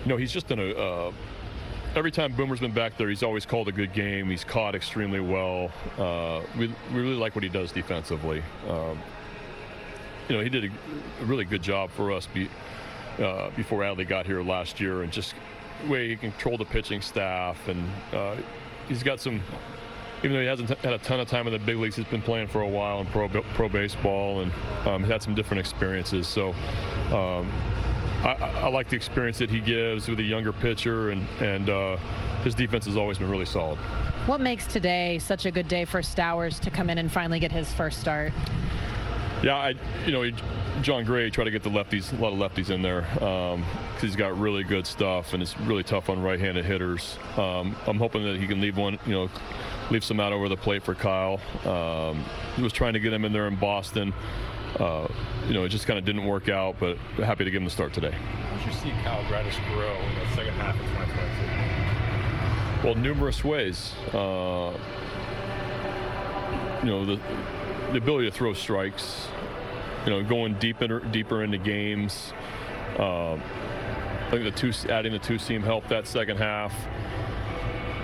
he's just done every time Boomer's been back there, he's always called a good game. He's caught extremely well. We really like what he does defensively. He did a really good job for us before Adley got here last year, and just the way he controlled the pitching staff. And he's got some, even though he hasn't had a ton of time in the big leagues, he's been playing for a while in pro baseball, and he's had some different experiences. So I like the experience that he gives with a younger pitcher, and his defense has always been really solid. What makes today such a good day for Stowers to come in and finally get his first start? Yeah, John Gray tried to get a lot of lefties in there because he's got really good stuff, and it's really tough on right-handed hitters. I'm hoping that he can leave some out over the plate for Kyle. He was trying to get him in there in Boston. It just kind of didn't work out, but happy to give him the start today. How did you see Kyle Bradish grow in the second half of 2022? Well, numerous ways. The ability to throw strikes, going deeper into games. I think adding the two-seam helped that second half.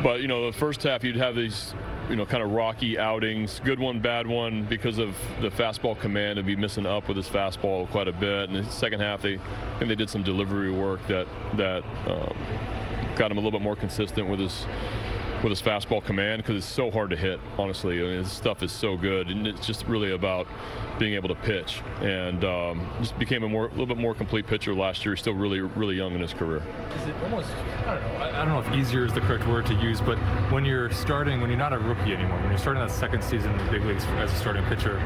But, the first half you'd have these, kind of rocky outings, good one, bad one, because of the fastball command, and be missing up with his fastball quite a bit. And the second half, I think they did some delivery work that got him a little bit more consistent with his fastball command, because it's so hard to hit, honestly. His stuff is so good, and it's just really about being able to pitch. And just became a little bit more complete pitcher last year. He's still really, really young in his career. Is it almost, I don't know if easier is the correct word to use, but when you're not a rookie anymore, when you're starting that second season in the big leagues as a starting pitcher,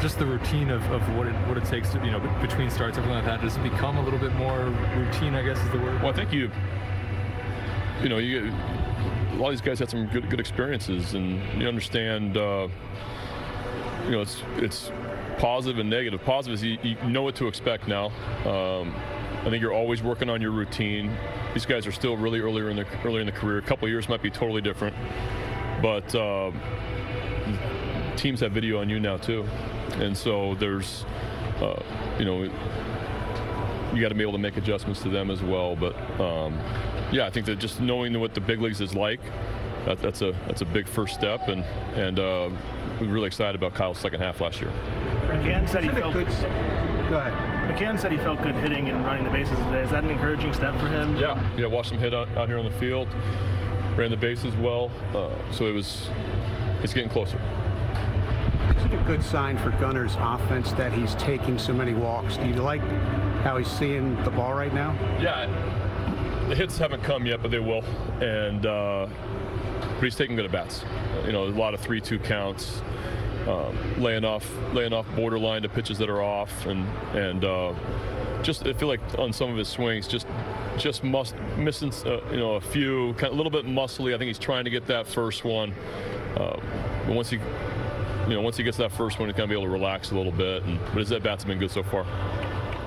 just the routine of what it takes to, between starts, everything like that, does it become a little bit more routine, I guess is the word? Well, I think you a lot of these guys had some good experiences, and you understand, it's positive and negative. Positive is you know what to expect now. I think you're always working on your routine. These guys are still really early in the career. A couple of years might be totally different, but teams have video on you now too, and so there's, you got to be able to make adjustments to them as well. But yeah, I think that just knowing what the big leagues is like, that's a big first step, and we're really excited about Kyle's second half last year. McCann said he felt good. Go ahead. McCann said he felt good hitting and running the bases today. Is that an encouraging step for him? Yeah. Watched him hit out here on the field, ran the bases well, so it's getting closer. Is it a good sign for Gunnar's offense that he's taking so many walks? Do you like how he's seeing the ball right now? Yeah. The hits haven't come yet, but they will, and but he's taking good at bats. A lot of 3-2 counts, laying off borderline to pitches that are off, and just I feel like on some of his swings, just missing a few, kind of a little bit muscly. I think he's trying to get that first one, but once he gets that first one, he's gonna be able to relax a little bit. But his at bats have been good so far.